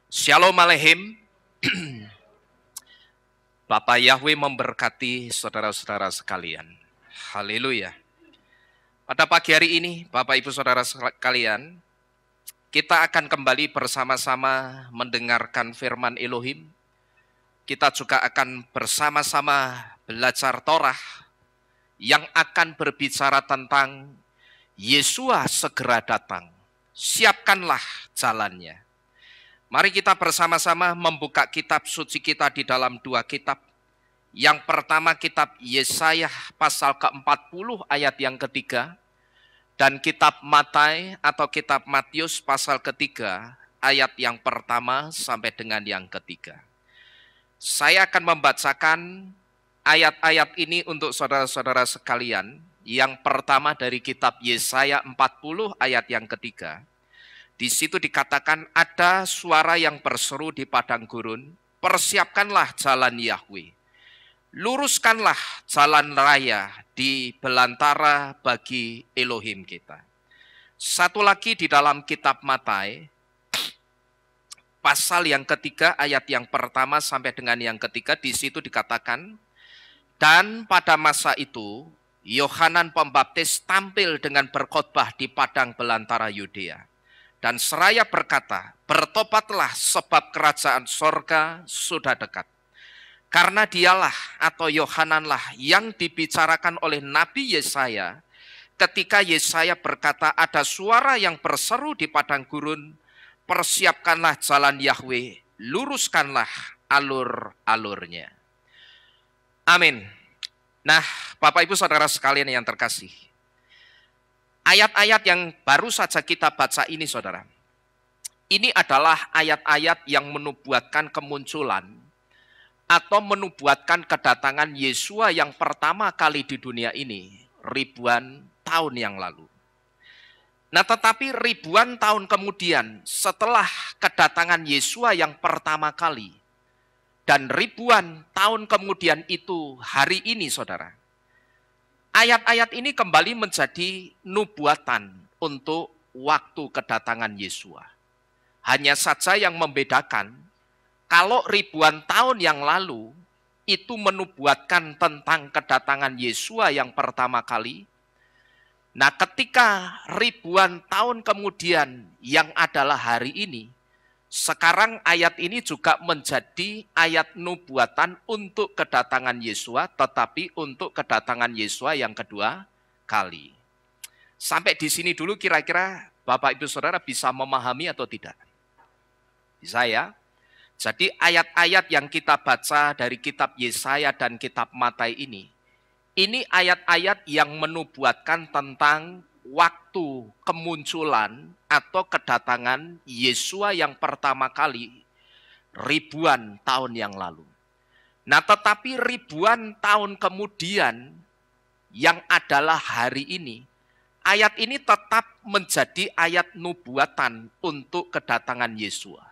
Shalom Aleichem. Bapak Yahweh memberkati saudara-saudara sekalian. Haleluya. Pada pagi hari ini, Bapak Ibu Saudara sekalian, kita akan kembali bersama-sama mendengarkan firman Elohim. Kita juga akan bersama-sama belajar Torah yang akan berbicara tentang Yesua segera datang. Siapkanlah jalannya. Mari kita bersama-sama membuka kitab suci kita di dalam dua kitab. Yang pertama kitab Yesaya pasal ke-40 ayat yang ketiga. Dan kitab Matai atau kitab Matius pasal ketiga ayat yang pertama sampai dengan yang ketiga. Saya akan membacakan ayat-ayat ini untuk saudara-saudara sekalian. Yang pertama dari kitab Yesaya 40 ayat yang ketiga. Di situ dikatakan ada suara yang berseru di padang gurun, persiapkanlah jalan Yahweh, luruskanlah jalan raya di belantara bagi Elohim kita. Satu lagi di dalam kitab Matai, pasal yang ketiga ayat yang pertama sampai dengan yang ketiga, di situ dikatakan, dan pada masa itu Yohanan Pembaptis tampil dengan berkhotbah di padang belantara Yudea. Dan seraya berkata, bertobatlah sebab kerajaan sorga sudah dekat. Karena dialah atau Yohananlah yang dibicarakan oleh Nabi Yesaya ketika Yesaya berkata ada suara yang berseru di padang gurun, persiapkanlah jalan Yahweh, luruskanlah alur-alurnya. Amin. Nah, Bapak Ibu Saudara sekalian yang terkasih, ayat-ayat yang baru saja kita baca ini, saudara, ini adalah ayat-ayat yang menubuatkan kemunculan atau menubuatkan kedatangan Yesua yang pertama kali di dunia ini ribuan tahun yang lalu. Nah, tetapi ribuan tahun kemudian setelah kedatangan Yesua yang pertama kali dan ribuan tahun kemudian itu hari ini, saudara, ayat-ayat ini kembali menjadi nubuatan untuk waktu kedatangan Yesua. Hanya saja yang membedakan, kalau ribuan tahun yang lalu itu menubuatkan tentang kedatangan Yesua yang pertama kali. Nah, ketika ribuan tahun kemudian yang adalah hari ini, sekarang ayat ini juga menjadi ayat nubuatan untuk kedatangan Yesua, tetapi untuk kedatangan Yesua yang kedua kali. Sampai di sini dulu kira-kira Bapak Ibu Saudara bisa memahami atau tidak? Bisa ya? Jadi ayat-ayat yang kita baca dari kitab Yesaya dan kitab Matai ini ayat-ayat yang menubuatkan tentang waktu kemunculan atau kedatangan Yesua yang pertama kali ribuan tahun yang lalu. Nah, tetapi ribuan tahun kemudian yang adalah hari ini, ayat ini tetap menjadi ayat nubuatan untuk kedatangan Yesua.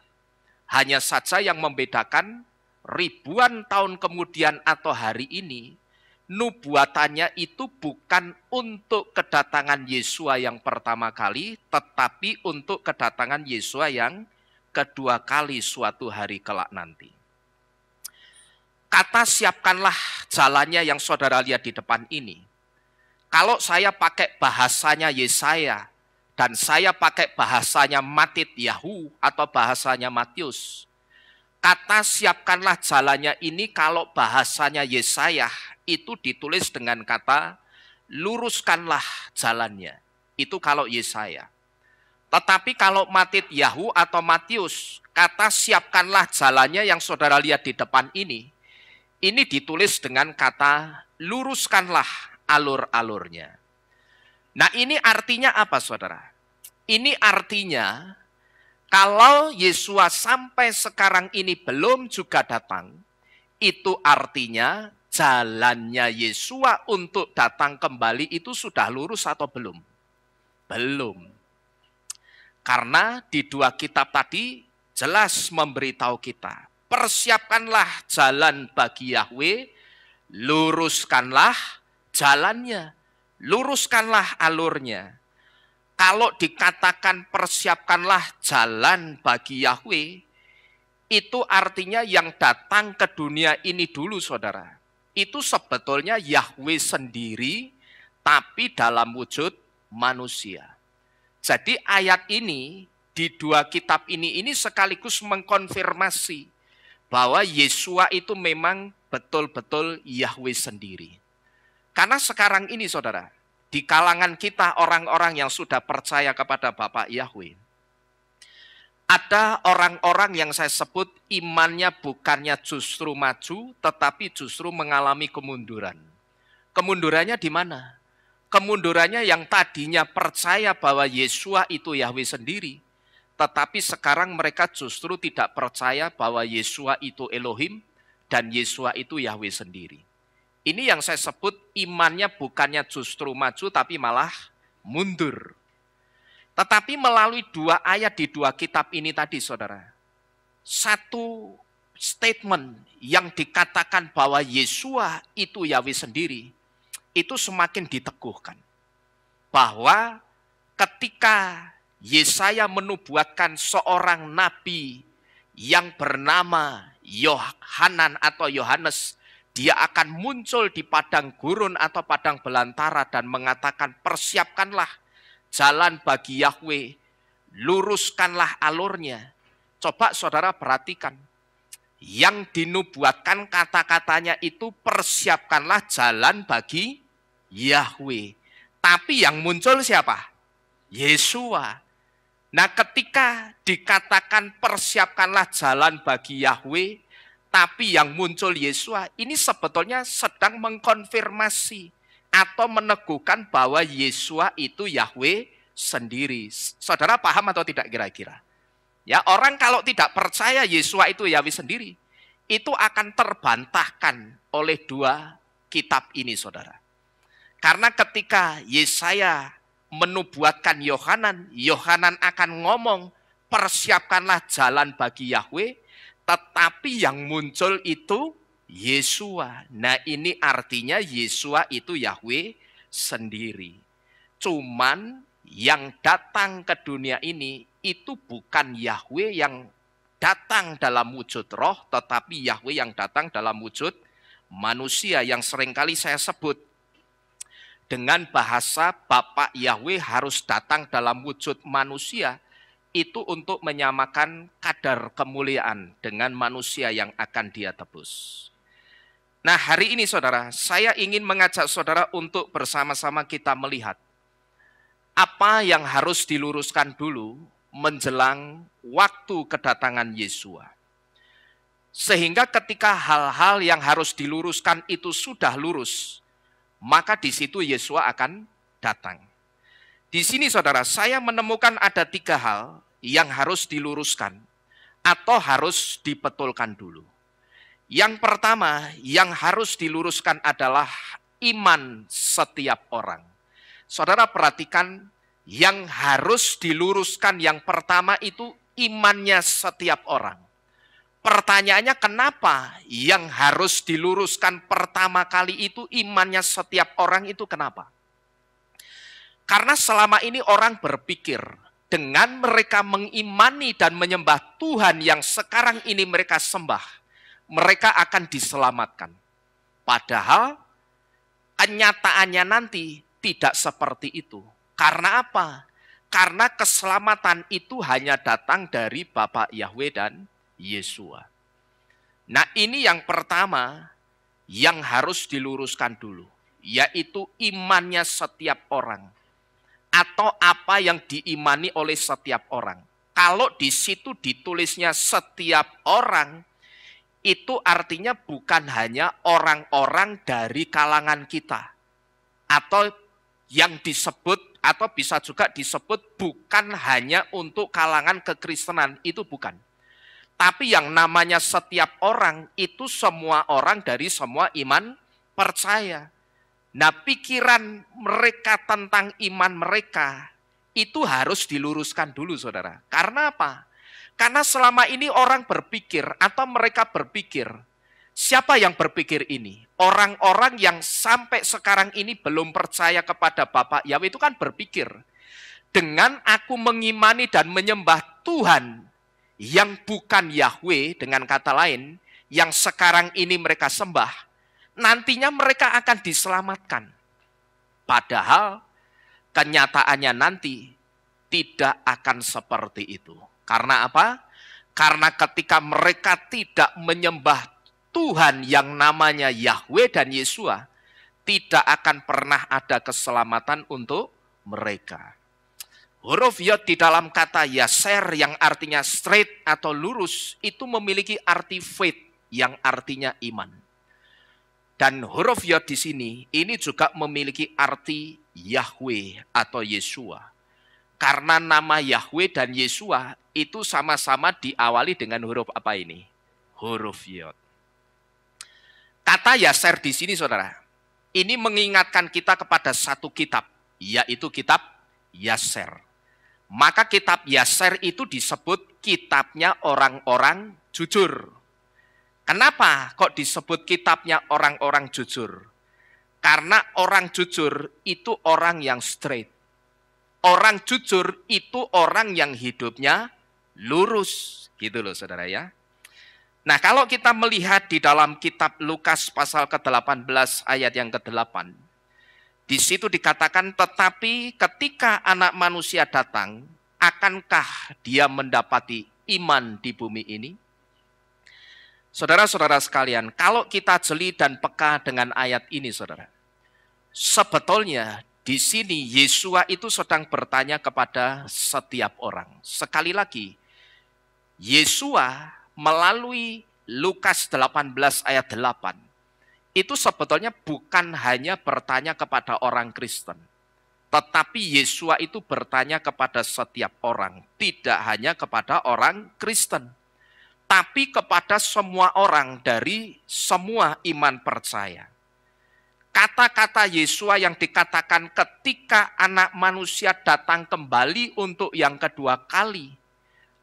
Hanya saja yang membedakan ribuan tahun kemudian atau hari ini, nubuatannya itu bukan untuk kedatangan Yesua yang pertama kali, tetapi untuk kedatangan Yesua yang kedua kali suatu hari kelak nanti. Kata siapkanlah jalannya yang saudara lihat di depan ini. Kalau saya pakai bahasanya Yesaya dan saya pakai bahasanya Matityahu atau bahasanya Matius, kata siapkanlah jalannya ini kalau bahasanya Yesaya itu ditulis dengan kata luruskanlah jalannya. Itu kalau Yesaya. Tetapi kalau Matityahu atau Matius, kata siapkanlah jalannya yang saudara lihat di depan ini ditulis dengan kata luruskanlah alur-alurnya. Nah, ini artinya apa, saudara? Ini artinya kalau Yesua sampai sekarang ini belum juga datang, itu artinya jalannya Yesua untuk datang kembali itu sudah lurus atau belum? Belum. Karena di dua kitab tadi jelas memberitahu kita, persiapkanlah jalan bagi Yahweh, luruskanlah jalannya, luruskanlah alurnya. Kalau dikatakan persiapkanlah jalan bagi Yahweh, itu artinya yang datang ke dunia ini dulu, saudara. Itu sebetulnya Yahweh sendiri, tapi dalam wujud manusia. Jadi ayat ini, di dua kitab ini sekaligus mengkonfirmasi bahwa Yesua itu memang betul-betul Yahweh sendiri. Karena sekarang ini, saudara, di kalangan kita orang-orang yang sudah percaya kepada Bapa Yahweh, ada orang-orang yang saya sebut imannya bukannya justru maju, tetapi justru mengalami kemunduran. Kemundurannya di mana? Kemundurannya yang tadinya percaya bahwa Yesua itu Yahweh sendiri, tetapi sekarang mereka justru tidak percaya bahwa Yesua itu Elohim dan Yesua itu Yahweh sendiri. Ini yang saya sebut imannya bukannya justru maju, tapi malah mundur. Tetapi melalui dua ayat di dua kitab ini tadi, saudara, satu statement yang dikatakan bahwa Yesua itu Yahweh sendiri, itu semakin diteguhkan. Bahwa ketika Yesaya menubuatkan seorang nabi yang bernama Yohanan atau Yohanes, dia akan muncul di padang gurun atau padang belantara dan mengatakan, persiapkanlah jalan bagi Yahweh, luruskanlah alurnya. Coba saudara perhatikan, yang dinubuatkan kata-katanya itu persiapkanlah jalan bagi Yahweh. Tapi yang muncul siapa? Yesua. Nah, ketika dikatakan persiapkanlah jalan bagi Yahweh, tapi yang muncul Yesua, ini sebetulnya sedang mengkonfirmasi atau meneguhkan bahwa Yesua itu Yahweh sendiri. Saudara paham atau tidak kira-kira? Ya, orang kalau tidak percaya Yesua itu Yahweh sendiri, itu akan terbantahkan oleh dua kitab ini, saudara. Karena ketika Yesaya menubuatkan Yohanan, Yohanan akan ngomong, persiapkanlah jalan bagi Yahweh, tetapi yang muncul itu Yesua. Nah, ini artinya Yesua itu Yahweh sendiri. Cuman yang datang ke dunia ini itu bukan Yahweh yang datang dalam wujud roh, tetapi Yahweh yang datang dalam wujud manusia, yang seringkali saya sebut dengan bahasa Bapa Yahweh harus datang dalam wujud manusia. Itu untuk menyamakan kadar kemuliaan dengan manusia yang akan dia tebus. Nah, hari ini saudara, saya ingin mengajak saudara untuk bersama-sama kita melihat apa yang harus diluruskan dulu menjelang waktu kedatangan Yesua. Sehingga ketika hal-hal yang harus diluruskan itu sudah lurus, maka di situ Yesua akan datang. Di sini saudara, saya menemukan ada 3 hal yang harus diluruskan atau harus dibetulkan dulu. Yang pertama yang harus diluruskan adalah iman setiap orang. Saudara perhatikan, yang harus diluruskan yang pertama itu imannya setiap orang. Pertanyaannya, kenapa yang harus diluruskan pertama kali itu imannya setiap orang itu kenapa? Karena selama ini orang berpikir dengan mereka mengimani dan menyembah Tuhan yang sekarang ini mereka sembah, mereka akan diselamatkan. Padahal kenyataannya nanti tidak seperti itu. Karena apa? Karena keselamatan itu hanya datang dari Bapa Yahweh dan Yesua. Nah, ini yang pertama yang harus diluruskan dulu, yaitu imannya setiap orang atau apa yang diimani oleh setiap orang. Kalau di situ ditulisnya setiap orang, itu artinya bukan hanya orang-orang dari kalangan kita. Atau yang disebut, atau bisa juga disebut bukan hanya untuk kalangan kekristenan, itu bukan. Tapi yang namanya setiap orang, itu semua orang dari semua iman percaya. Nah, pikiran mereka tentang iman mereka, itu harus diluruskan dulu, saudara. Karena apa? Karena selama ini orang berpikir atau mereka berpikir, siapa yang berpikir ini? Orang-orang yang sampai sekarang ini belum percaya kepada Bapa Yahweh itu kan berpikir, dengan aku mengimani dan menyembah Tuhan yang bukan Yahweh, dengan kata lain, yang sekarang ini mereka sembah, nantinya mereka akan diselamatkan. Padahal kenyataannya nanti tidak akan seperti itu. Karena apa? Karena ketika mereka tidak menyembah Tuhan yang namanya Yahweh dan Yesua, tidak akan pernah ada keselamatan untuk mereka. Huruf Yod di dalam kata Yaser yang artinya straight atau lurus itu memiliki arti faith yang artinya iman. Dan huruf Yod di sini ini juga memiliki arti Yahweh atau Yesua. Karena nama Yahweh dan Yesua itu sama-sama diawali dengan huruf apa ini? Huruf Yod. Kata Yaser di sini saudara, ini mengingatkan kita kepada satu kitab, yaitu kitab Yaser. Maka kitab Yaser itu disebut kitabnya orang-orang jujur. Kenapa kok disebut kitabnya orang-orang jujur? Karena orang jujur itu orang yang straight. Orang jujur itu orang yang hidupnya lurus. Gitu loh saudara ya. Nah kalau kita melihat di dalam kitab Lukas pasal ke-18 ayat yang ke-8. Di situ dikatakan, tetapi ketika anak manusia datang, akankah dia mendapati iman di bumi ini? Saudara-saudara sekalian, kalau kita jeli dan peka dengan ayat ini, saudara, sebetulnya di sini Yesua itu sedang bertanya kepada setiap orang. Sekali lagi, Yesua melalui Lukas 18 ayat 8, itu sebetulnya bukan hanya bertanya kepada orang Kristen. Tetapi Yesua itu bertanya kepada setiap orang. Tidak hanya kepada orang Kristen. Tapi kepada semua orang dari semua iman percaya. Kata-kata Yesua yang dikatakan ketika anak manusia datang kembali untuk yang kedua kali.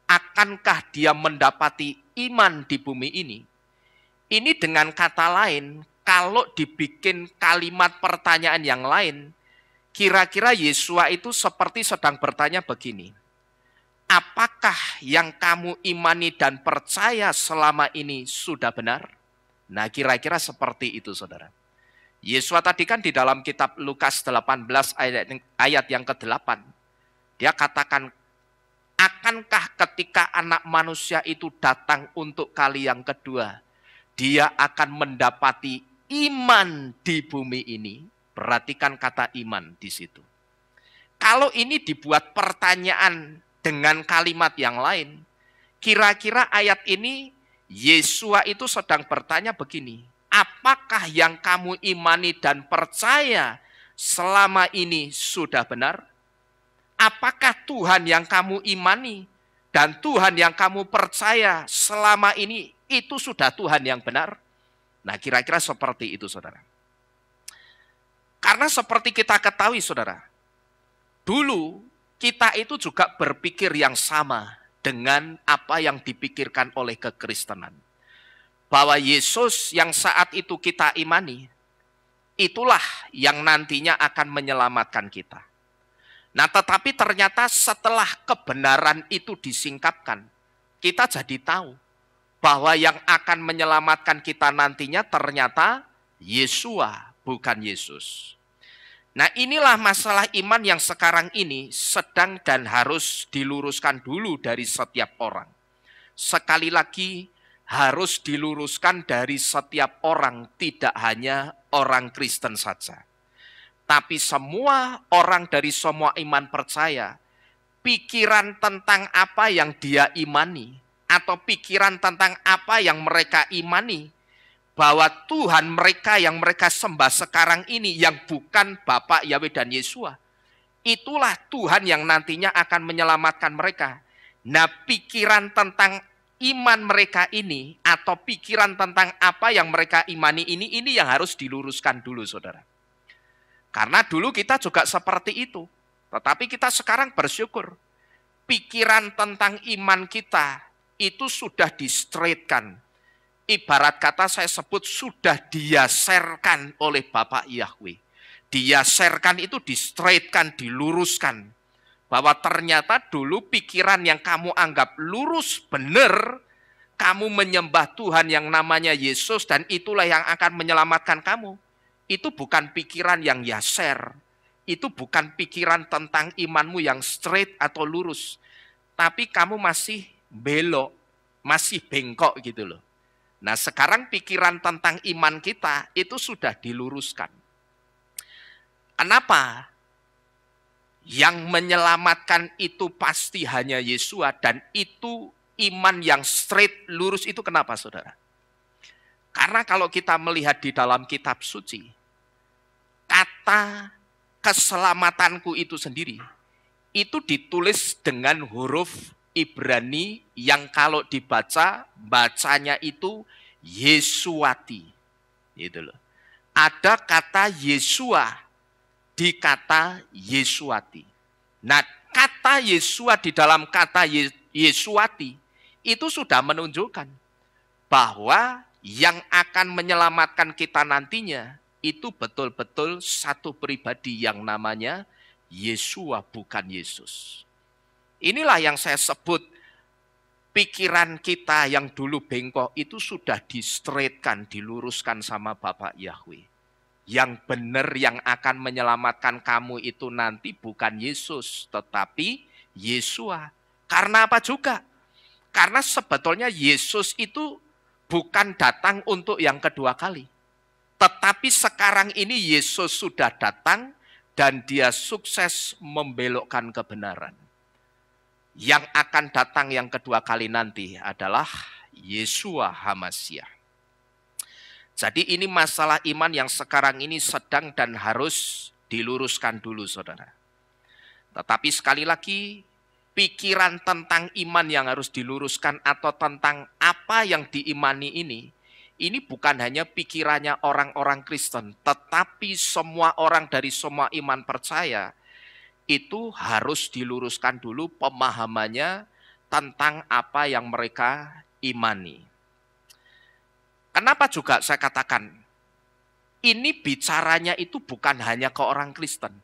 Akankah dia mendapati iman di bumi ini? Ini dengan kata lain, kalau dibikin kalimat pertanyaan yang lain, kira-kira Yesua itu seperti sedang bertanya begini. Apakah yang kamu imani dan percaya selama ini sudah benar? Nah kira-kira seperti itu saudara. Yesua tadi kan di dalam kitab Lukas 18 ayat yang ke-8. Dia katakan, akankah ketika anak manusia itu datang untuk kali yang kedua, dia akan mendapati iman di bumi ini? Perhatikan kata iman di situ. Kalau ini dibuat pertanyaan dengan kalimat yang lain, kira-kira ayat ini Yesua itu sedang bertanya begini, apakah yang kamu imani dan percaya selama ini sudah benar? Apakah Tuhan yang kamu imani dan Tuhan yang kamu percaya selama ini itu sudah Tuhan yang benar? Nah kira-kira seperti itu saudara. Karena seperti kita ketahui saudara, dulu kita itu juga berpikir yang sama dengan apa yang dipikirkan oleh kekristenan. Bahwa Yesus yang saat itu kita imani, itulah yang nantinya akan menyelamatkan kita. Nah tetapi ternyata setelah kebenaran itu disingkapkan, kita jadi tahu bahwa yang akan menyelamatkan kita nantinya ternyata Yesua, bukan Yesus. Nah inilah masalah iman yang sekarang ini sedang dan harus diluruskan dulu dari setiap orang. Sekali lagi harus diluruskan dari setiap orang, tidak hanya orang Kristen saja. Tapi semua orang dari semua iman percaya, pikiran tentang apa yang dia imani, atau pikiran tentang apa yang mereka imani, bahwa Tuhan mereka yang mereka sembah sekarang ini yang bukan Bapa Yahweh dan Yesua, itulah Tuhan yang nantinya akan menyelamatkan mereka. Nah pikiran tentang iman mereka ini atau pikiran tentang apa yang mereka imani ini yang harus diluruskan dulu saudara. Karena dulu kita juga seperti itu, tetapi kita sekarang bersyukur pikiran tentang iman kita itu sudah di-straightkan. Ibarat kata saya sebut sudah diyaserkan oleh Bapak Yahweh. Diyaserkan itu di-straightkan, diluruskan. bahwa ternyata dulu pikiran yang kamu anggap lurus, benar, kamu menyembah Tuhan yang namanya Yesus dan itulah yang akan menyelamatkan kamu. Itu bukan pikiran yang yaser. Itu bukan pikiran tentang imanmu yang straight atau lurus. Tapi kamu masih belok, masih bengkok gitu loh. Nah sekarang pikiran tentang iman kita itu sudah diluruskan. Kenapa? Yang menyelamatkan itu pasti hanya Yesua dan itu iman yang straight, lurus itu kenapa saudara? Karena kalau kita melihat di dalam kitab suci, kata keselamatanku itu sendiri, itu ditulis dengan huruf Ibrani yang kalau dibaca, bacanya itu Yesuati. Gitu loh. Ada kata Yesua di kata Yesuati. Nah, kata Yesua di dalam kata Yesuati itu sudah menunjukkan bahwa yang akan menyelamatkan kita nantinya itu betul-betul satu pribadi yang namanya Yesua, bukan Yesus. Inilah yang saya sebut pikiran kita yang dulu bengkok itu sudah di-straightkan, diluruskan sama Bapak Yahweh. Yang benar yang akan menyelamatkan kamu itu nanti bukan Yesus, tetapi Yesua. Karena apa juga? Karena sebetulnya Yesus itu bukan datang untuk yang kedua kali. Tetapi sekarang ini Yesus sudah datang dan dia sukses membelokkan kebenaran. Yang akan datang yang kedua kali nanti adalah Yesua HaMasyiah. Jadi ini masalah iman yang sekarang ini sedang dan harus diluruskan dulu saudara. Tetapi sekali lagi, pikiran tentang iman yang harus diluruskan atau tentang apa yang diimani ini bukan hanya pikirannya orang-orang Kristen, tetapi semua orang dari semua iman percaya, itu harus diluruskan dulu pemahamannya tentang apa yang mereka imani. Kenapa juga saya katakan, ini bicaranya itu bukan hanya ke orang Kristen.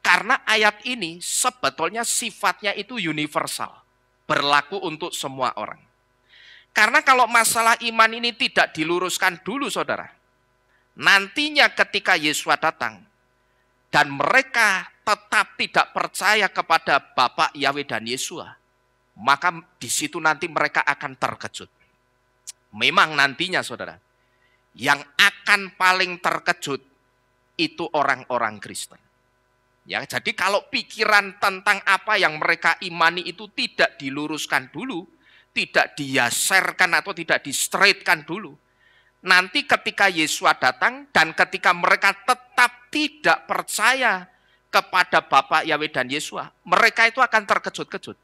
Karena ayat ini sebetulnya sifatnya itu universal, berlaku untuk semua orang. Karena kalau masalah iman ini tidak diluruskan dulu saudara, nantinya ketika Yesus datang, dan mereka tetap tidak percaya kepada Bapa Yahweh dan Yesua, maka di situ nanti mereka akan terkejut. Memang nantinya saudara, yang akan paling terkejut itu orang-orang Kristen. Ya, jadi kalau pikiran tentang apa yang mereka imani itu tidak diluruskan dulu, tidak diyaserkan atau tidak di-straightkan dulu, nanti ketika Yesus datang dan ketika mereka tetap tidak percaya kepada Bapa Yahweh dan Yesua, mereka itu akan terkejut-kejut.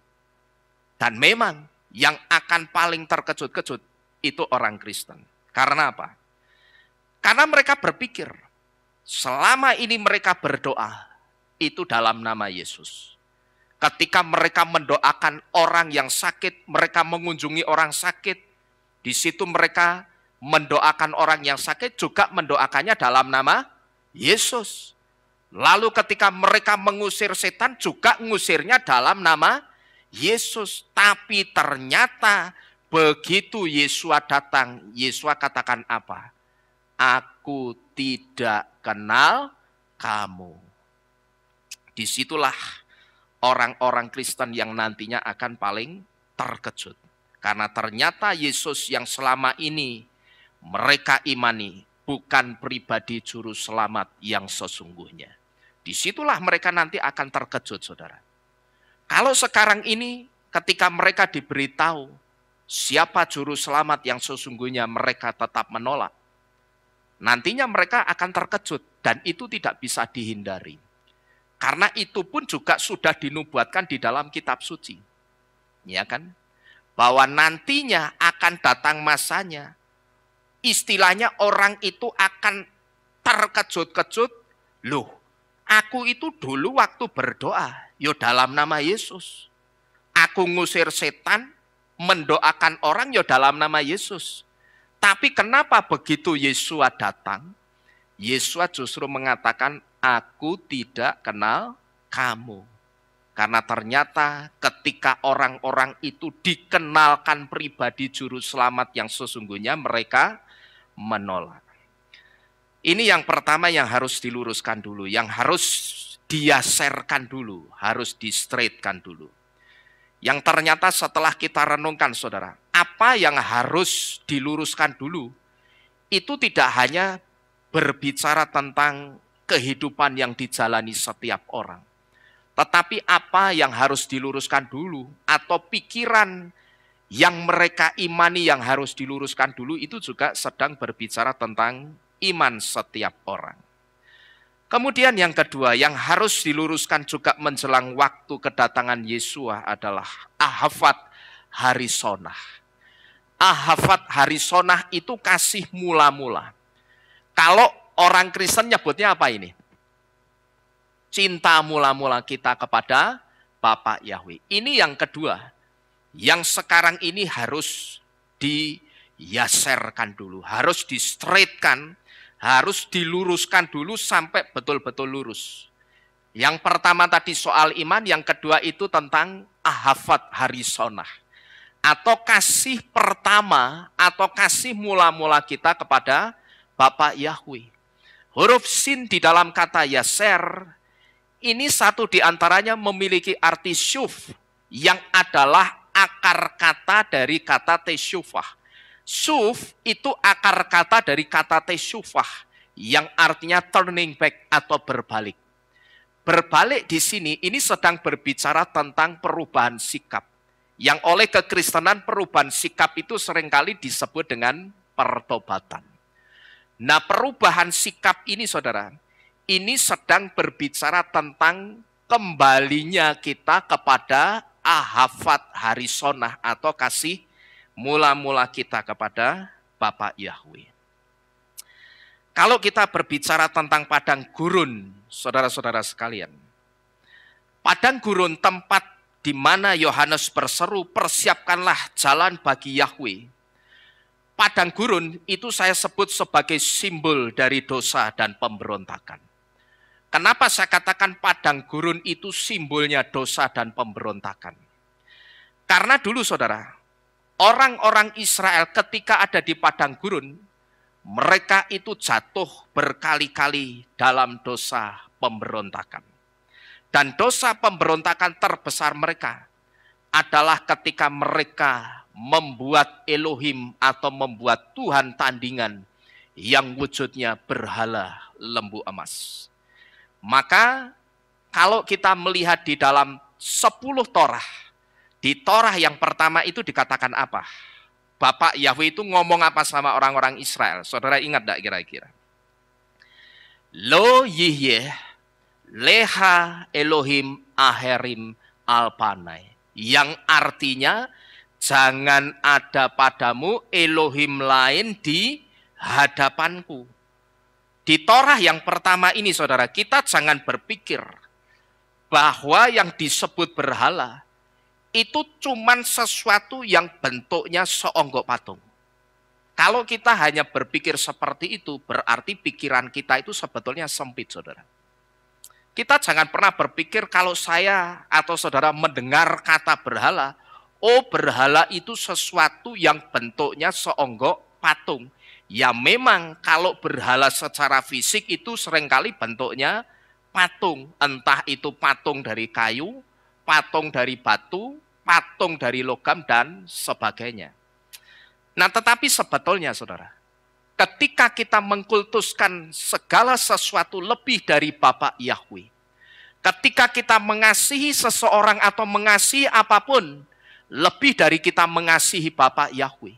Dan memang yang akan paling terkejut-kejut itu orang Kristen. Karena apa? Karena mereka berpikir, selama ini mereka berdoa, itu dalam nama Yesus. Ketika mereka mendoakan orang yang sakit, mereka mengunjungi orang sakit, di situ mereka mendoakan orang yang sakit, juga mendoakannya dalam nama Yesus. Lalu ketika mereka mengusir setan, juga ngusirnya dalam nama Yesus. Tapi ternyata begitu Yesus datang, Yesus katakan apa? Aku tidak kenal kamu. Disitulah orang-orang Kristen yang nantinya akan paling terkejut. Karena ternyata Yesus yang selama ini mereka imani bukan pribadi juru selamat yang sesungguhnya. Disitulah mereka nanti akan terkejut saudara. Kalau sekarang ini ketika mereka diberitahu siapa juru selamat yang sesungguhnya, mereka tetap menolak. Nantinya mereka akan terkejut dan itu tidak bisa dihindari. Karena itu pun juga sudah dinubuatkan di dalam kitab suci. Ya kan? Bahwa nantinya akan datang masanya. Istilahnya orang itu akan terkejut-kejut. Loh, aku itu dulu waktu berdoa, yo dalam nama Yesus. Aku ngusir setan, mendoakan orang ya dalam nama Yesus. Tapi kenapa begitu Yesus datang, Yesus justru mengatakan, aku tidak kenal kamu. Karena ternyata ketika orang-orang itu dikenalkan pribadi juru selamat yang sesungguhnya, mereka menolak. Ini yang pertama yang harus diluruskan dulu, yang harus diaserkan dulu, harus di-straightkan dulu. Yang ternyata setelah kita renungkan saudara, apa yang harus diluruskan dulu, itu tidak hanya berbicara tentang kehidupan yang dijalani setiap orang. Tetapi apa yang harus diluruskan dulu, atau pikiran yang mereka imani yang harus diluruskan dulu, itu juga sedang berbicara tentang iman setiap orang. Kemudian yang kedua, yang harus diluruskan juga menjelang waktu kedatangan Yesua adalah Ahafat Harisonah. Ahafat Harisonah itu kasih mula-mula. Kalau orang Kristen nyebutnya apa ini? Cinta mula-mula kita kepada Bapa Yahweh. Ini yang kedua, yang sekarang ini harus diyaserkan dulu, harus di-straightkan, harus diluruskan dulu sampai betul-betul lurus. Yang pertama tadi soal iman, yang kedua itu tentang Ahafat Harisonah. Atau kasih pertama, atau kasih mula-mula kita kepada Bapa Yahweh. Huruf sin di dalam kata yaser, ini satu di antaranya memiliki arti syuf, yang adalah akar kata dari kata tesyufah. Syuf itu akar kata dari kata tesyufah, yang artinya turning back atau berbalik. Berbalik di sini, ini sedang berbicara tentang perubahan sikap. Yang oleh kekristenan perubahan sikap itu seringkali disebut dengan pertobatan. Nah, perubahan sikap ini saudara, ini sedang berbicara tentang kembalinya kita kepada Ahafat Harisonah atau kasih mula-mula kita kepada Bapa Yahweh. Kalau kita berbicara tentang padang gurun, saudara-saudara sekalian, padang gurun tempat di mana Yohanes berseru, persiapkanlah jalan bagi Yahweh. Padang gurun itu saya sebut sebagai simbol dari dosa dan pemberontakan. Kenapa saya katakan padang gurun itu simbolnya dosa dan pemberontakan? Karena dulu saudara, orang-orang Israel ketika ada di padang gurun, mereka itu jatuh berkali-kali dalam dosa pemberontakan. Dan dosa pemberontakan terbesar mereka adalah ketika mereka membuat Elohim atau membuat Tuhan tandingan yang wujudnya berhala lembu emas. Maka kalau kita melihat di dalam 10 Torah, di Torah yang pertama itu dikatakan apa? Bapak Yahweh itu ngomong apa sama orang-orang Israel? Saudara ingat tidak kira-kira? Lo yihyeh leha Elohim aherim alpanai. Yang artinya jangan ada padamu Elohim lain di hadapanku. Di Torah yang pertama ini saudara, kita jangan berpikir bahwa yang disebut berhala itu cuman sesuatu yang bentuknya seonggok patung. Kalau kita hanya berpikir seperti itu, berarti pikiran kita itu sebetulnya sempit saudara. Kita jangan pernah berpikir kalau saya atau saudara mendengar kata berhala, oh berhala itu sesuatu yang bentuknya seonggok patung. Ya memang kalau berhala secara fisik itu seringkali bentuknya patung. Entah itu patung dari kayu, patung dari batu, patung dari logam, dan sebagainya. Nah tetapi sebetulnya saudara, ketika kita mengkultuskan segala sesuatu lebih dari Bapa Yahweh, ketika kita mengasihi seseorang atau mengasihi apapun lebih dari kita mengasihi Bapa Yahweh,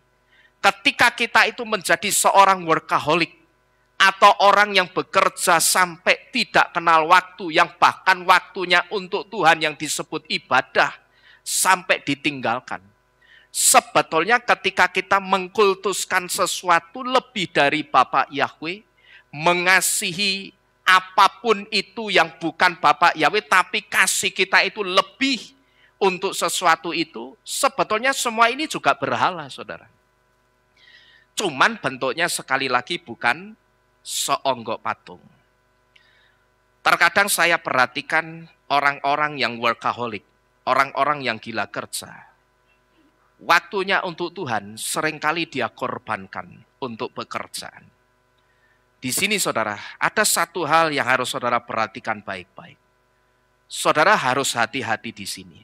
ketika kita itu menjadi seorang workaholic atau orang yang bekerja sampai tidak kenal waktu, yang bahkan waktunya untuk Tuhan yang disebut ibadah sampai ditinggalkan. Sebetulnya ketika kita mengkultuskan sesuatu lebih dari Bapa Yahweh, mengasihi apapun itu yang bukan Bapa Yahweh, tapi kasih kita itu lebih untuk sesuatu itu, sebetulnya semua ini juga berhala saudara. Cuman bentuknya sekali lagi bukan seonggok patung. Terkadang saya perhatikan orang-orang yang workaholic, orang-orang yang gila kerja. Waktunya untuk Tuhan seringkali dia korbankan untuk pekerjaan. Di sini saudara, ada satu hal yang harus saudara perhatikan baik-baik. Saudara harus hati-hati di sini.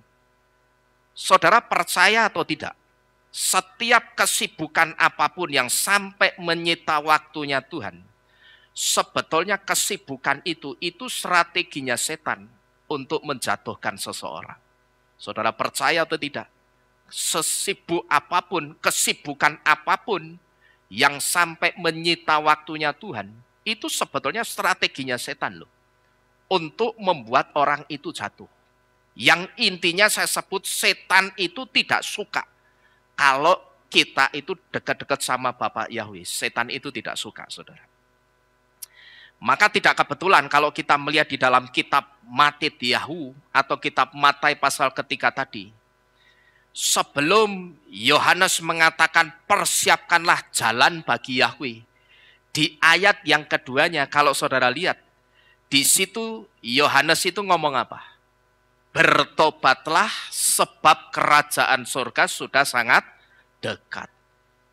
Saudara percaya atau tidak? Setiap kesibukan apapun yang sampai menyita waktunya Tuhan, sebetulnya kesibukan itu strateginya setan untuk menjatuhkan seseorang. Saudara percaya atau tidak? Sesibuk apapun, kesibukan apapun yang sampai menyita waktunya Tuhan, itu sebetulnya strateginya setan loh. Untuk membuat orang itu jatuh. Yang intinya saya sebut setan itu tidak suka. Kalau kita itu dekat-dekat sama Bapak Yahweh, setan itu tidak suka, saudara. Maka tidak kebetulan kalau kita melihat di dalam kitab Mattityahu atau kitab Matai pasal ketiga tadi. Sebelum Yohanes mengatakan persiapkanlah jalan bagi Yahweh. Di ayat yang keduanya kalau saudara lihat, di situ Yohanes itu ngomong apa? Bertobatlah sebab kerajaan surga sudah sangat dekat.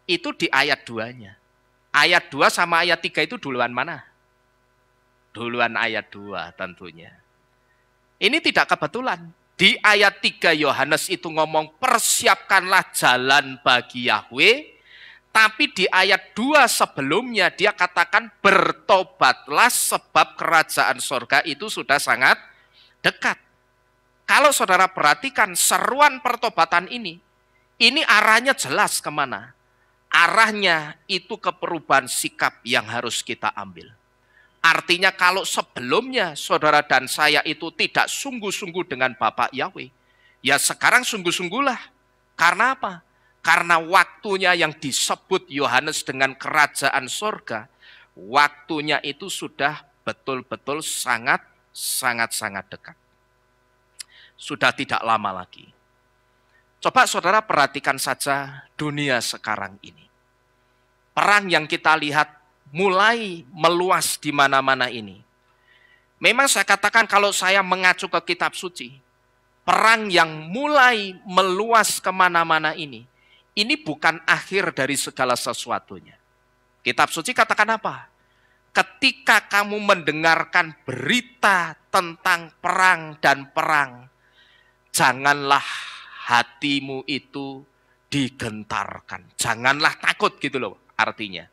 Itu di ayat 2-nya. Ayat 2 sama ayat 3 itu duluan mana? Duluan ayat 2 tentunya. Ini tidak kebetulan. Di ayat 3 Yohanes itu ngomong persiapkanlah jalan bagi Yahweh. Tapi di ayat 2 sebelumnya dia katakan bertobatlah sebab kerajaan surga itu sudah sangat dekat. Kalau saudara perhatikan seruan pertobatan ini arahnya jelas kemana? Arahnya itu ke perubahan sikap yang harus kita ambil. Artinya kalau sebelumnya saudara dan saya itu tidak sungguh-sungguh dengan Bapak Yahweh, ya sekarang sungguh-sungguhlah. Karena apa? Karena waktunya yang disebut Yohanes dengan kerajaan surga, waktunya itu sudah betul-betul sangat dekat. Sudah tidak lama lagi. Coba saudara perhatikan saja dunia sekarang ini. Perang yang kita lihat mulai meluas di mana-mana ini. Memang saya katakan kalau saya mengacu ke kitab suci, perang yang mulai meluas kemana-mana ini bukan akhir dari segala sesuatunya. Kitab suci katakan apa? Ketika kamu mendengarkan berita tentang perang dan perang, janganlah hatimu itu digentarkan. Janganlah takut gitu loh artinya.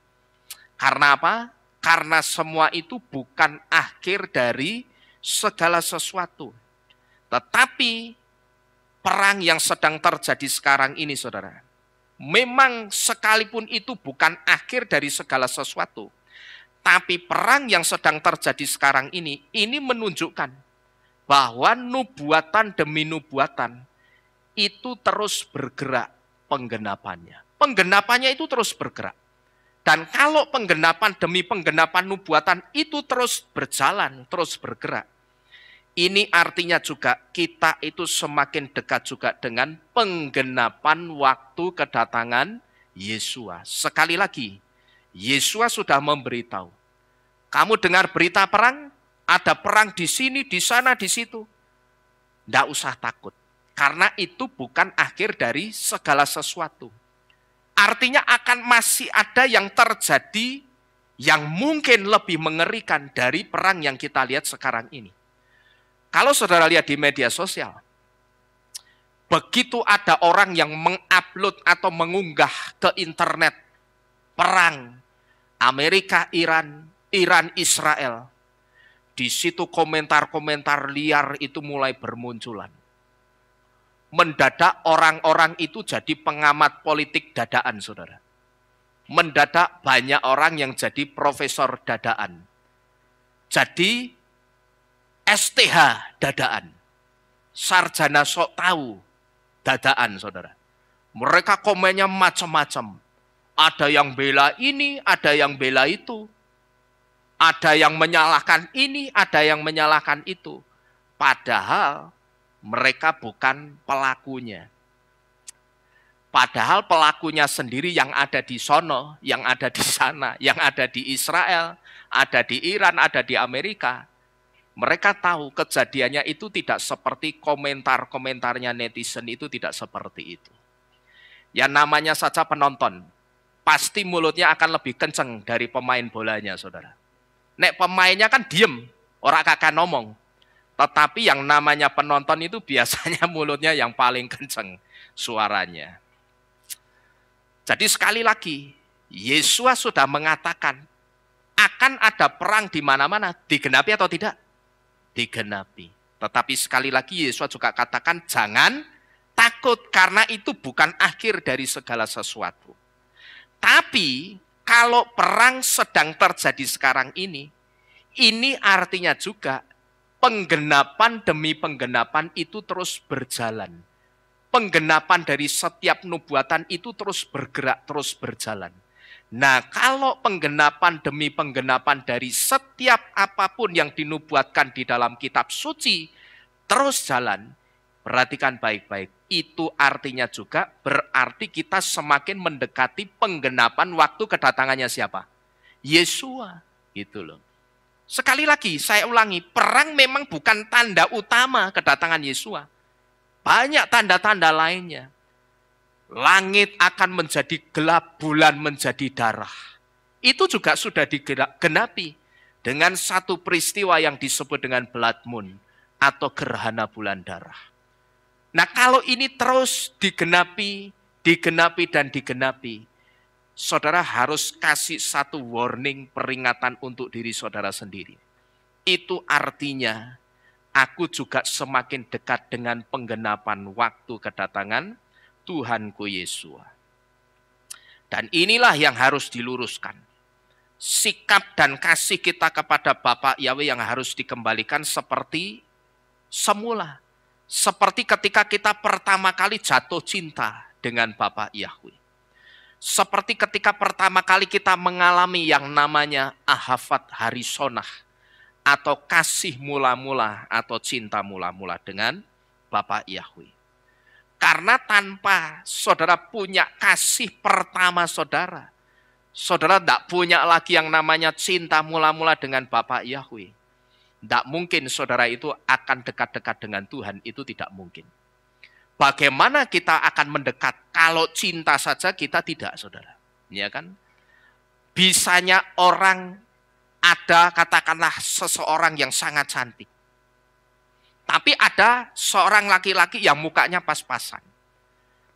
Karena apa? Karena semua itu bukan akhir dari segala sesuatu. Tetapi perang yang sedang terjadi sekarang ini saudara, memang sekalipun itu bukan akhir dari segala sesuatu. Tapi perang yang sedang terjadi sekarang ini menunjukkan bahwa nubuatan demi nubuatan itu terus bergerak penggenapannya. Penggenapannya itu terus bergerak. Dan kalau penggenapan demi penggenapan nubuatan itu terus berjalan, terus bergerak. Ini artinya juga kita itu semakin dekat juga dengan penggenapan waktu kedatangan Yesua. Sekali lagi, Yesua sudah memberitahu. Kamu dengar berita perang? Ada perang di sini, di sana, di situ. Tidak usah takut. Karena itu bukan akhir dari segala sesuatu. Artinya akan masih ada yang terjadi yang mungkin lebih mengerikan dari perang yang kita lihat sekarang ini. Kalau saudara lihat di media sosial, begitu ada orang yang mengupload atau mengunggah ke internet perang Amerika, Iran, Israel, di situ komentar-komentar liar itu mulai bermunculan. Mendadak orang-orang itu jadi pengamat politik dadaan, saudara. Mendadak banyak orang yang jadi profesor dadaan. Jadi STH dadaan. Sarjana sok tahu dadaan, saudara. Mereka komennya macam-macam. Ada yang bela ini, ada yang bela itu. Ada yang menyalahkan ini, ada yang menyalahkan itu. Padahal mereka bukan pelakunya. Padahal pelakunya sendiri yang ada di sono, yang ada di sana, yang ada di Israel, ada di Iran, ada di Amerika. Mereka tahu kejadiannya itu tidak seperti komentar-komentarnya netizen, itu tidak seperti itu. Ya namanya saja penonton, pasti mulutnya akan lebih kenceng dari pemain bolanya, saudara. Nek pemainnya kan diem, orang kakak ngomong. Tetapi yang namanya penonton itu biasanya mulutnya yang paling kenceng suaranya. Jadi sekali lagi, Yesus sudah mengatakan, akan ada perang di mana-mana, digenapi atau tidak? Digenapi. Tetapi sekali lagi Yesus juga katakan, jangan takut, karena itu bukan akhir dari segala sesuatu. Tapi kalau perang sedang terjadi sekarang ini artinya juga penggenapan demi penggenapan itu terus berjalan. Penggenapan dari setiap nubuatan itu terus bergerak, terus berjalan. Nah, kalau penggenapan demi penggenapan dari setiap apapun yang dinubuatkan di dalam kitab suci terus jalan, perhatikan baik-baik. Itu artinya juga berarti kita semakin mendekati penggenapan waktu kedatangannya siapa? Yesua, gitu loh. Sekali lagi saya ulangi, perang memang bukan tanda utama kedatangan Yesua. Banyak tanda-tanda lainnya. Langit akan menjadi gelap, bulan menjadi darah. Itu juga sudah digenapi dengan satu peristiwa yang disebut dengan blood moon atau gerhana bulan darah. Nah, kalau ini terus digenapi dan digenapi, saudara harus kasih satu warning, peringatan untuk diri saudara sendiri. Itu artinya aku juga semakin dekat dengan penggenapan waktu kedatangan Tuhanku Yesus. Dan inilah yang harus diluruskan. Sikap dan kasih kita kepada Bapa Yahweh yang harus dikembalikan seperti semula. Seperti ketika kita pertama kali jatuh cinta dengan Bapa Yahweh. Seperti ketika pertama kali kita mengalami yang namanya ahavat harisonah, atau kasih mula-mula atau cinta mula-mula dengan Bapa Yahweh. Karena tanpa saudara punya kasih pertama saudara tidak punya lagi yang namanya cinta mula-mula dengan Bapa Yahweh. Tidak mungkin saudara itu akan dekat-dekat dengan Tuhan, itu tidak mungkin. Bagaimana kita akan mendekat kalau cinta saja kita tidak, saudara? Ya kan? Bisanya orang ada, katakanlah seseorang yang sangat cantik. Tapi ada seorang laki-laki yang mukanya pas-pasan.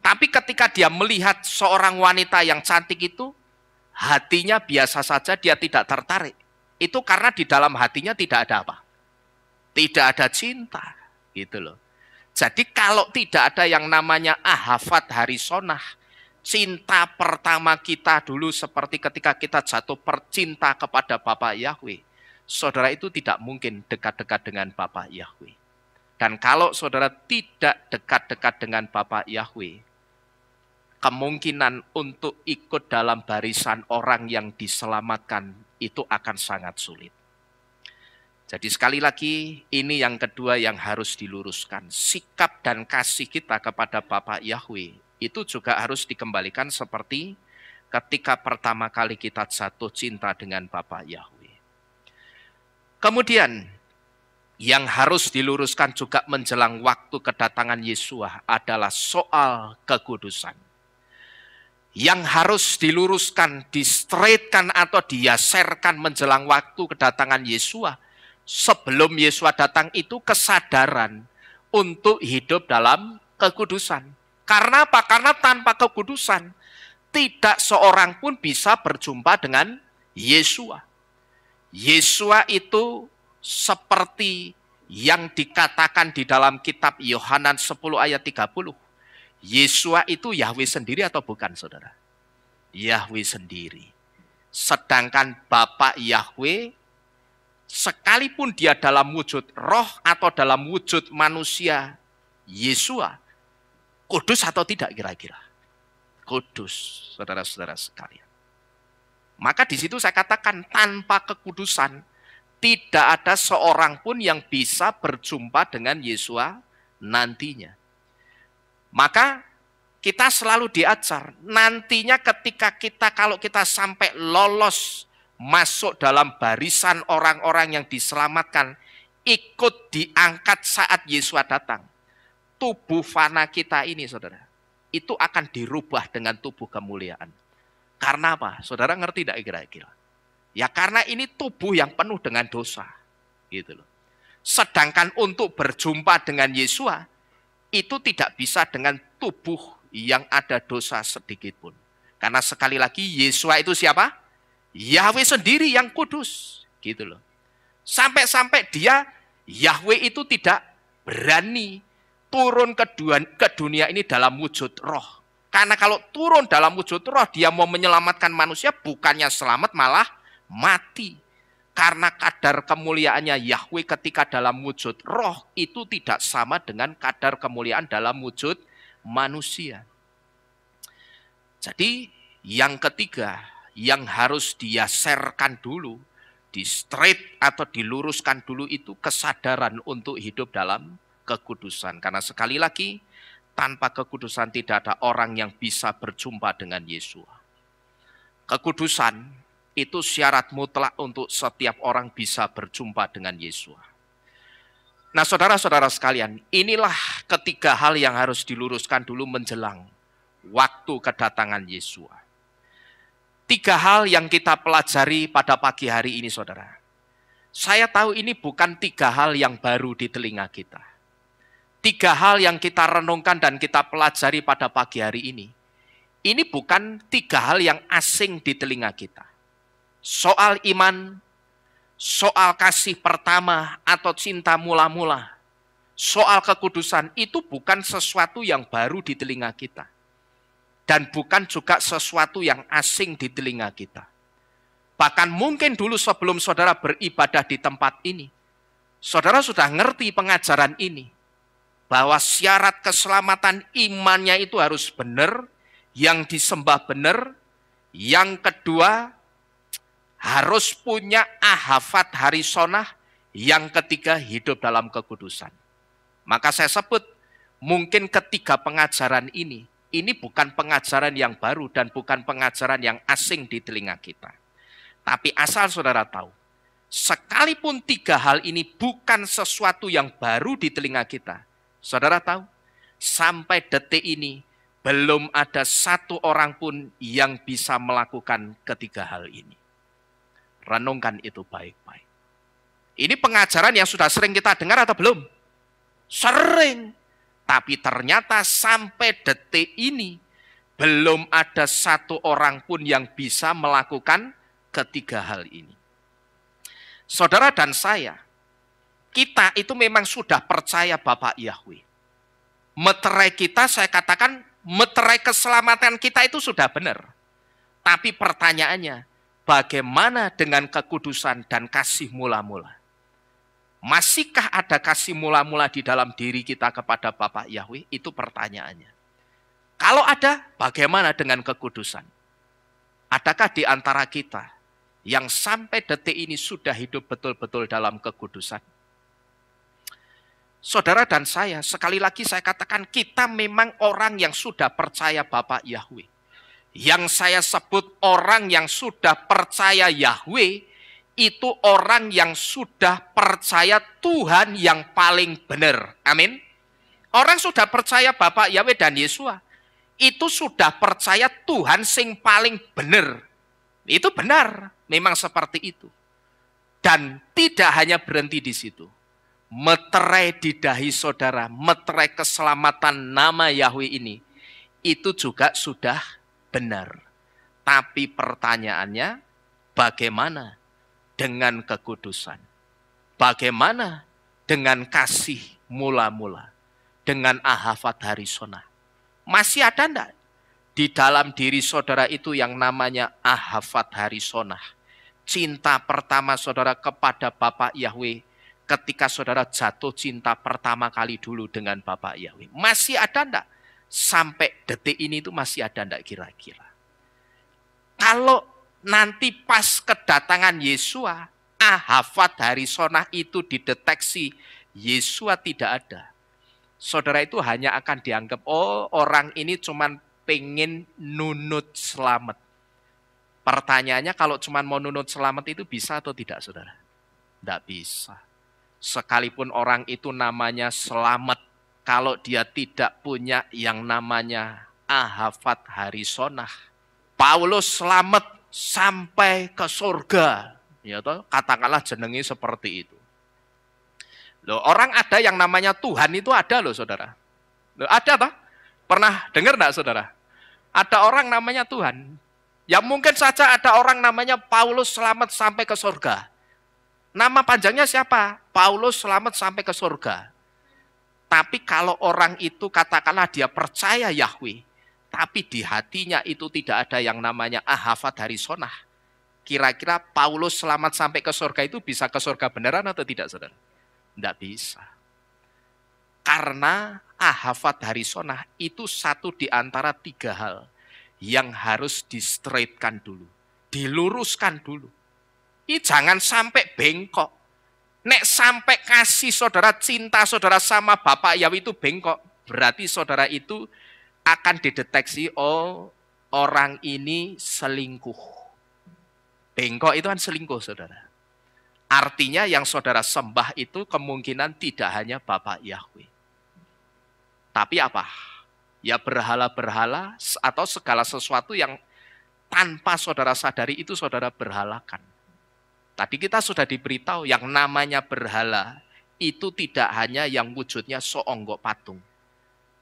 Tapi ketika dia melihat seorang wanita yang cantik itu, hatinya biasa saja, dia tidak tertarik. Itu karena di dalam hatinya tidak ada apa? Tidak ada cinta, gitu loh. Jadi kalau tidak ada yang namanya ahavat harisonah, cinta pertama kita dulu seperti ketika kita jatuh percinta kepada Bapa Yahweh, saudara itu tidak mungkin dekat-dekat dengan Bapa Yahweh. Dan kalau saudara tidak dekat-dekat dengan Bapa Yahweh, kemungkinan untuk ikut dalam barisan orang yang diselamatkan itu akan sangat sulit. Jadi sekali lagi, ini yang kedua yang harus diluruskan. Sikap dan kasih kita kepada Bapa Yahweh itu juga harus dikembalikan seperti ketika pertama kali kita jatuh cinta dengan Bapa Yahweh. Kemudian, yang harus diluruskan juga menjelang waktu kedatangan Yesus adalah soal kekudusan. Yang harus diluruskan, distraightkan atau diyaserkan menjelang waktu kedatangan Yesus, sebelum Yesus datang itu kesadaran untuk hidup dalam kekudusan. Karena apa? Karena tanpa kekudusan, tidak seorang pun bisa berjumpa dengan Yesus. Yesus itu seperti yang dikatakan di dalam kitab Yohanan 10 ayat 30. Yesus itu Yahweh sendiri atau bukan, saudara? Yahweh sendiri. Sedangkan Bapa Yahweh, sekalipun dia dalam wujud roh atau dalam wujud manusia, Yesus, kudus atau tidak kira-kira? Kudus, saudara-saudara sekalian. Maka di situ saya katakan tanpa kekudusan, tidak ada seorang pun yang bisa berjumpa dengan Yesus nantinya. Maka kita selalu diajar, nantinya ketika kalau kita sampai lolos masuk dalam barisan orang-orang yang diselamatkan, ikut diangkat saat Yesus datang, tubuh fana kita ini, saudara, itu akan dirubah dengan tubuh kemuliaan. Karena apa? Saudara ngerti tidak kira-kira? Ya karena ini tubuh yang penuh dengan dosa. Gitu loh. Sedangkan untuk berjumpa dengan Yesus, itu tidak bisa dengan tubuh yang ada dosa sedikit pun. Karena sekali lagi, Yesus itu siapa? Yahweh sendiri yang kudus. Gitu loh. Sampai-sampai dia, Yahweh itu tidak berani turun ke dunia ini dalam wujud roh. Karena kalau turun dalam wujud roh, dia mau menyelamatkan manusia, bukannya selamat malah mati. Karena kadar kemuliaannya Yahweh ketika dalam wujud roh itu tidak sama dengan kadar kemuliaan dalam wujud manusia. Jadi yang ketiga yang harus diaserkan dulu, di straight atau diluruskan dulu itu kesadaran untuk hidup dalam kekudusan. Karena sekali lagi, tanpa kekudusan tidak ada orang yang bisa berjumpa dengan Yesus. Kekudusan itu syarat mutlak untuk setiap orang bisa berjumpa dengan Yesus. Nah, saudara-saudara sekalian, inilah ketiga hal yang harus diluruskan dulu menjelang waktu kedatangan Yesus. 3 hal yang kita pelajari pada pagi hari ini, saudara. Saya tahu ini bukan 3 hal yang baru di telinga kita. 3 hal yang kita renungkan dan kita pelajari pada pagi hari ini. Ini bukan 3 hal yang asing di telinga kita. Soal iman, soal kasih pertama atau cinta mula-mula, soal kekudusan itu bukan sesuatu yang baru di telinga kita. Dan bukan juga sesuatu yang asing di telinga kita. Bahkan mungkin dulu sebelum saudara beribadah di tempat ini, saudara sudah ngerti pengajaran ini. Bahwa syarat keselamatan imannya itu harus benar, yang disembah benar, yang kedua harus punya ahafat harisonah, yang ketiga hidup dalam kekudusan. Maka saya sebut mungkin ketiga pengajaran ini bukan pengajaran yang baru dan bukan pengajaran yang asing di telinga kita. Tapi asal saudara tahu, sekalipun 3 hal ini bukan sesuatu yang baru di telinga kita, saudara tahu, sampai detik ini belum ada satu orang pun yang bisa melakukan ketiga hal ini. Renungkan itu baik-baik. Ini pengajaran yang sudah sering kita dengar atau belum? Sering. Tapi ternyata sampai detik ini belum ada satu orang pun yang bisa melakukan ketiga hal ini. Saudara dan saya, kita itu memang sudah percaya Bapak Yahweh. Meterai kita, saya katakan meterai keselamatan kita itu sudah benar. Tapi pertanyaannya, bagaimana dengan kekudusan dan kasih mula-mula? Masihkah ada kasih mula-mula di dalam diri kita kepada Bapak Yahweh? Itu pertanyaannya. Kalau ada, bagaimana dengan kekudusan? Adakah di antara kita yang sampai detik ini sudah hidup betul-betul dalam kekudusan? Saudara dan saya, sekali lagi saya katakan kita memang orang yang sudah percaya Bapak Yahweh. Yang saya sebut orang yang sudah percaya Yahweh, itu orang yang sudah percaya Tuhan yang paling benar. Amin. Orang sudah percaya Bapak Yahweh dan Yesua, itu sudah percaya Tuhan sing paling benar. Itu benar, memang seperti itu. Dan tidak hanya berhenti di situ. Meterai di dahi saudara, meterai keselamatan nama Yahweh ini, itu juga sudah benar. Tapi pertanyaannya, bagaimana dengan kekudusan? Bagaimana dengan kasih mula-mula? Dengan ahafat harisonah? Masih ada enggak di dalam diri saudara itu yang namanya ahafat harisonah? Cinta pertama saudara kepada Bapak Yahweh ketika saudara jatuh cinta pertama kali dulu dengan Bapak Yahweh. Masih ada enggak? Sampai detik ini itu masih ada enggak kira-kira? Kalau nanti pas kedatangan Yesua, ahafat harisonah itu dideteksi, Yesua tidak ada. Saudara itu hanya akan dianggap, oh orang ini cuman pengen nunut selamat. Pertanyaannya kalau cuman mau nunut selamat itu bisa atau tidak saudara? Tidak bisa. Sekalipun orang itu namanya selamat, kalau dia tidak punya yang namanya ahafat harisonah. Paulus selamat sampai ke surga. Ya toh, katakanlah jenengi seperti itu. Loh, orang ada yang namanya Tuhan itu ada loh, saudara. Loh, ada toh? Pernah dengar enggak, saudara? Ada orang namanya Tuhan. Ya mungkin saja ada orang namanya Paulus selamat sampai ke surga. Nama panjangnya siapa? Paulus selamat sampai ke surga. Tapi kalau orang itu katakanlah dia percaya Yahweh, tapi di hatinya itu tidak ada yang namanya ahafat harisonah. Kira-kira Paulus selamat sampai ke surga itu bisa ke surga beneran atau tidak, saudara? Tidak bisa. Karena ahafat harisonah itu satu di antara 3 hal yang harus di-straightkan dulu. Diluruskan dulu. Ini jangan sampai bengkok. Nek sampai kasih saudara, cinta saudara sama Bapak Yahweh itu bengkok, berarti saudara itu akan dideteksi, oh orang ini selingkuh. Bengkok itu kan selingkuh, saudara. Artinya yang saudara sembah itu kemungkinan tidak hanya Bapak Yahweh. Tapi apa? Ya berhala-berhala atau segala sesuatu yang tanpa saudara sadari itu saudara berhalakan. Tadi kita sudah diberitahu yang namanya berhala itu tidak hanya yang wujudnya seonggok patung.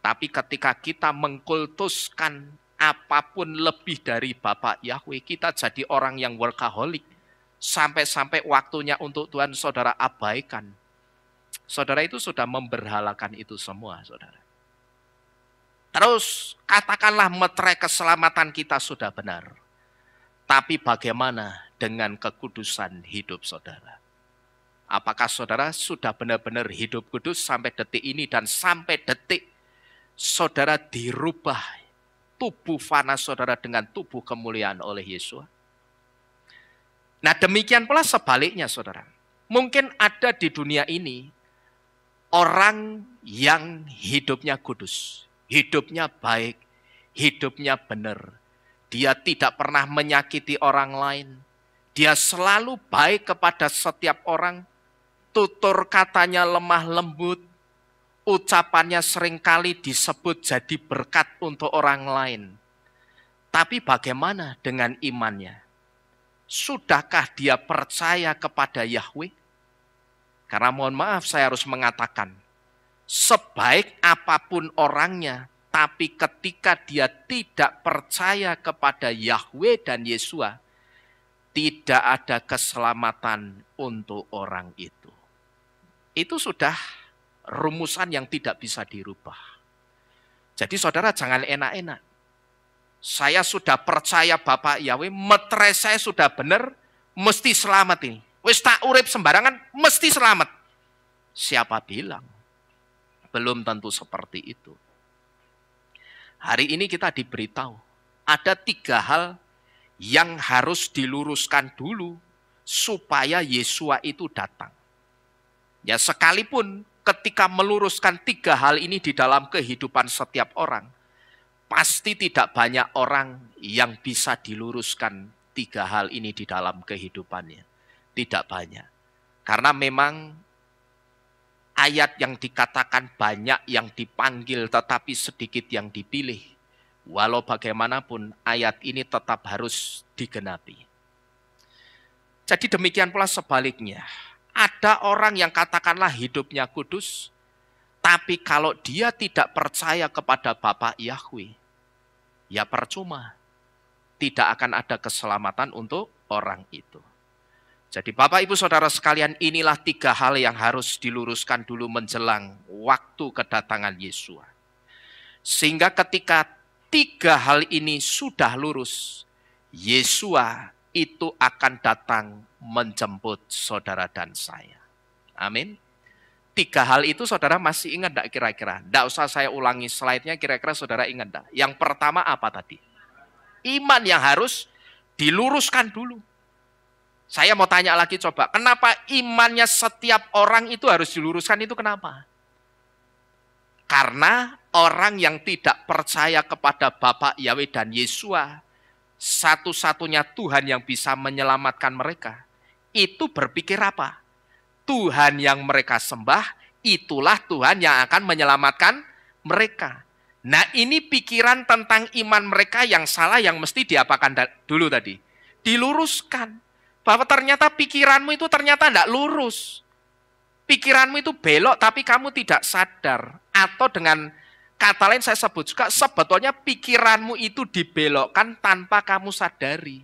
Tapi ketika kita mengkultuskan apapun lebih dari Bapak Yahweh, kita jadi orang yang workaholic. Sampai-sampai waktunya untuk Tuhan saudara abaikan. Saudara itu sudah memberhalakan itu semua, saudara. Terus katakanlah meterai keselamatan kita sudah benar. Tapi bagaimana dengan kekudusan hidup saudara? Apakah saudara sudah benar-benar hidup kudus sampai detik ini dan sampai detik saudara dirubah tubuh fana saudara dengan tubuh kemuliaan oleh Yesus? Nah demikian pula sebaliknya saudara. Mungkin ada di dunia ini orang yang hidupnya kudus, hidupnya baik, hidupnya benar. Dia tidak pernah menyakiti orang lain. Dia selalu baik kepada setiap orang. Tutur katanya lemah lembut. Ucapannya seringkali disebut jadi berkat untuk orang lain. Tapi bagaimana dengan imannya? Sudahkah dia percaya kepada Yahweh? Karena mohon maaf saya harus mengatakan, sebaik apapun orangnya, tapi ketika dia tidak percaya kepada Yahweh dan Yesua, tidak ada keselamatan untuk orang itu. Itu sudah rumusan yang tidak bisa dirubah. Jadi saudara jangan enak-enak. Saya sudah percaya Bapak Yahweh, meterai saya sudah benar, mesti selamat ini. Wis tak urip sembarangan, mesti selamat. Siapa bilang? Belum tentu seperti itu. Hari ini kita diberitahu, ada 3 hal yang harus diluruskan dulu supaya Yesua itu datang. Ya sekalipun ketika meluruskan 3 hal ini di dalam kehidupan setiap orang, pasti tidak banyak orang yang bisa diluruskan 3 hal ini di dalam kehidupannya. Tidak banyak. Karena memang ayat yang dikatakan banyak yang dipanggil tetapi sedikit yang dipilih. Walau bagaimanapun ayat ini tetap harus digenapi. Jadi demikian pula sebaliknya. Ada orang yang katakanlah hidupnya kudus, tapi kalau dia tidak percaya kepada Bapak Yahweh, ya percuma. Tidak akan ada keselamatan untuk orang itu. Jadi Bapak Ibu Saudara sekalian, inilah 3 hal yang harus diluruskan dulu menjelang waktu kedatangan Yesua. Sehingga ketika 3 hal ini sudah lurus, Yesua itu akan datang menjemput saudara dan saya. Amin. 3 hal itu saudara masih ingat enggak kira-kira? Enggak usah saya ulangi slide-nya, kira-kira saudara ingat enggak? Yang pertama apa tadi? Iman yang harus diluruskan dulu. Saya mau tanya lagi coba, kenapa imannya setiap orang itu harus diluruskan itu kenapa? Karena orang yang tidak percaya kepada Bapak Yahweh dan Yesua, satu-satunya Tuhan yang bisa menyelamatkan mereka, itu berpikir apa? Tuhan yang mereka sembah, itulah Tuhan yang akan menyelamatkan mereka. Nah, ini pikiran tentang iman mereka yang salah yang mesti diapakan dulu tadi? Diluruskan. Bahwa ternyata pikiranmu itu ternyata tidak lurus. Pikiranmu itu belok tapi kamu tidak sadar. Atau dengan kata lain saya sebut juga, sebetulnya pikiranmu itu dibelokkan tanpa kamu sadari.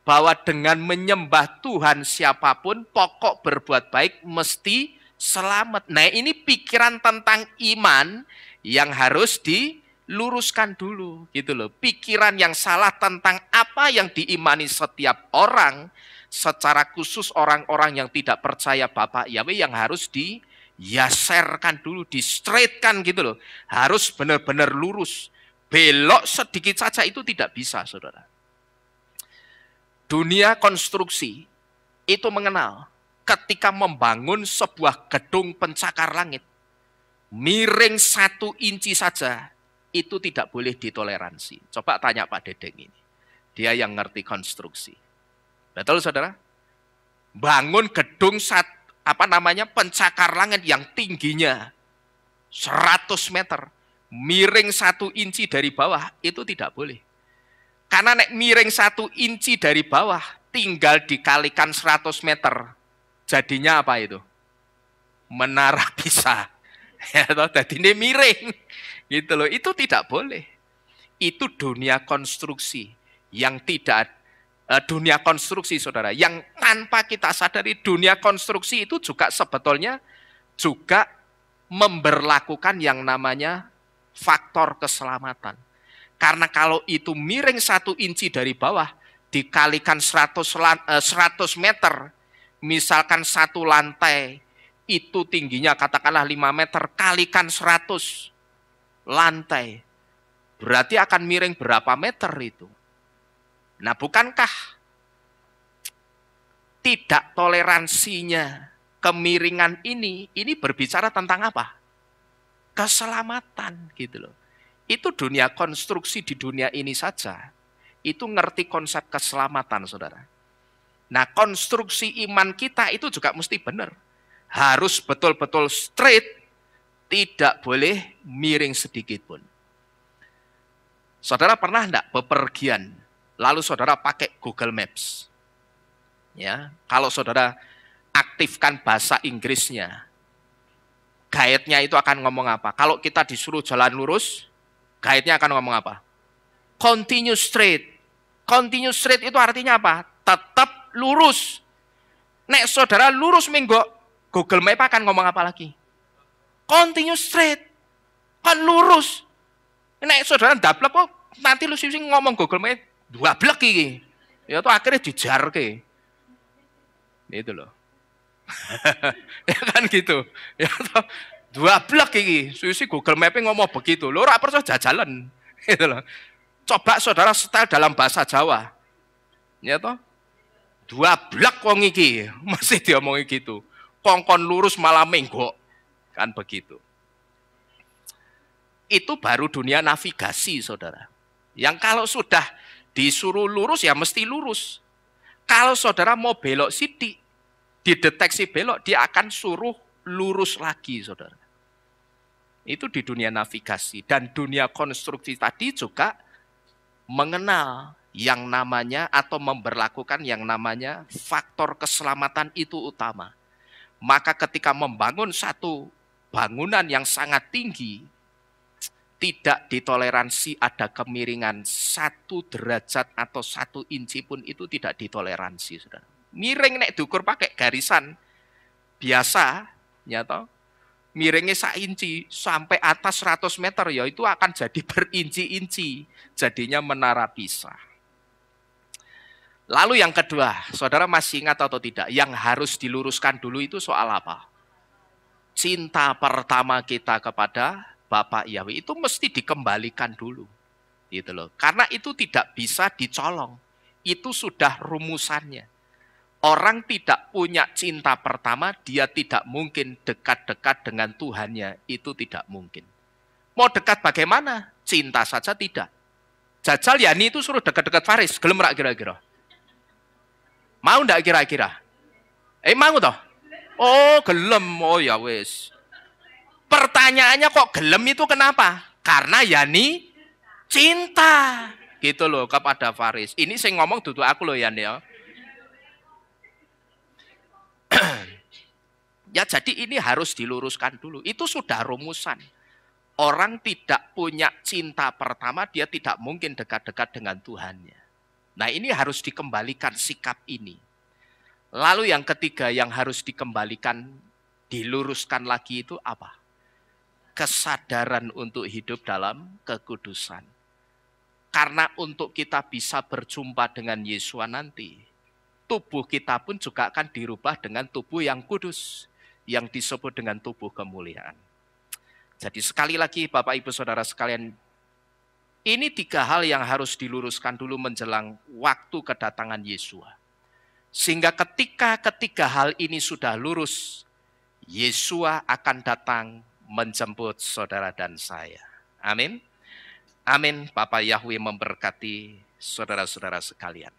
Bahwa dengan menyembah Tuhan siapapun, pokok berbuat baik mesti selamat. Nah, ini pikiran tentang iman yang harus diluruskan dulu, gitu loh. Pikiran yang salah tentang apa yang diimani setiap orang, secara khusus orang-orang yang tidak percaya Bapa Yahweh yang harus diyaserkan dulu, di-straightkan gitu loh. Harus benar-benar lurus. Belok sedikit saja itu tidak bisa, saudara. Dunia konstruksi itu mengenal ketika membangun sebuah gedung pencakar langit, miring 1 inci saja, itu tidak boleh ditoleransi. Coba tanya Pak Dedeng ini. Dia yang ngerti konstruksi. Betul, saudara? Bangun gedung pencakar langit yang tingginya 100 meter, miring 1 inci dari bawah, itu tidak boleh. Karena nek miring 1 inci dari bawah, tinggal dikalikan 100 meter. Jadinya apa itu? Menara Pisa. Ya, jadi ini miring, gitu loh. Itu tidak boleh. Itu dunia konstruksi yang tidak dunia konstruksi, saudara, yang tanpa kita sadari. Dunia konstruksi itu juga sebetulnya juga memberlakukan yang namanya faktor keselamatan. Karena kalau itu miring 1 inci dari bawah, dikalikan 100 meter, misalkan 1 lantai, itu tingginya katakanlah 5 meter, kalikan 100 lantai. Berarti akan miring berapa meter itu? Nah, bukankah tidak toleransinya kemiringan ini berbicara tentang apa? Keselamatan, gitu loh. Itu dunia konstruksi di dunia ini saja. Itu ngerti konsep keselamatan, saudara. Nah, konstruksi iman kita itu juga mesti benar. Harus betul-betul straight, tidak boleh miring sedikit pun. Saudara pernah enggak bepergian, lalu saudara pakai Google Maps? Ya, kalau saudara aktifkan bahasa Inggrisnya, guide-nya itu akan ngomong apa? Kalau kita disuruh jalan lurus, guide-nya akan ngomong apa? Continue straight. Continue straight itu artinya apa? Tetap lurus. Nek saudara lurus menggok, Google Map akan ngomong apa lagi? Continue straight. Kan lurus. Nek saudara ndablek kok nanti lu sing ngomong Google Map dua blek iki. Ya tuh akhirnya dijar ke. Itu loh. Ya kan gitu. Ya toh, dua blek iki. Susi Google Map ngomong begitu. Lu ora percaya jajalan. Gitu loh. Coba saudara setel dalam bahasa Jawa. Ya toh. Dua blek wong iki, masih diomongin gitu. Kongkon lurus malah menggok. Kan begitu. Itu baru dunia navigasi, saudara. Yang kalau sudah disuruh lurus, ya mesti lurus. Kalau saudara mau belok sidik, dideteksi belok, dia akan suruh lurus lagi, saudara. Itu di dunia navigasi. Dan dunia konstruksi tadi juga mengenal yang namanya atau memberlakukan yang namanya faktor keselamatan itu utama. Maka ketika membangun satu bangunan yang sangat tinggi, tidak ditoleransi ada kemiringan 1 derajat atau 1 inci pun itu tidak ditoleransi, saudara. Miring nek diukur pakai garisan biasa, ya toh, miringnya 1 inci sampai atas 100 meter, ya itu akan jadi berinci-inci, jadinya menara Pisa. Lalu yang kedua, saudara masih ingat atau tidak, yang harus diluruskan dulu itu soal apa? Cinta pertama kita kepada Bapak Yahweh itu mesti dikembalikan dulu. Gitu loh. Karena itu tidak bisa dicolong. Itu sudah rumusannya. Orang tidak punya cinta pertama, dia tidak mungkin dekat-dekat dengan Tuhannya. Itu tidak mungkin. Mau dekat bagaimana? Cinta saja tidak. Jajal Yani itu suruh dekat-dekat Faris. Gelem rak kira-kira? Mau enggak kira-kira? Mau toh? Oh, gelem. Oh ya wis. Pertanyaannya kok gelem itu kenapa? Karena Yani cinta. Gitu loh kepada Faris. Ini saya ngomong duduk aku loh Yani ya. Ya jadi ini harus diluruskan dulu. Itu sudah rumusan. Orang tidak punya cinta pertama, dia tidak mungkin dekat-dekat dengan Tuhannya. Nah ini harus dikembalikan sikap ini. Lalu yang ketiga yang harus dikembalikan, diluruskan lagi itu apa? Kesadaran untuk hidup dalam kekudusan. Karena untuk kita bisa berjumpa dengan Yesus nanti, tubuh kita pun juga akan dirubah dengan tubuh yang kudus, yang disebut dengan tubuh kemuliaan. Jadi sekali lagi Bapak Ibu Saudara sekalian, ini 3 hal yang harus diluruskan dulu menjelang waktu kedatangan Yesus. Sehingga ketika ketiga hal ini sudah lurus, Yesus akan datang menjemput saudara dan saya. Amin. Amin. Bapak Yahweh memberkati saudara-saudara sekalian.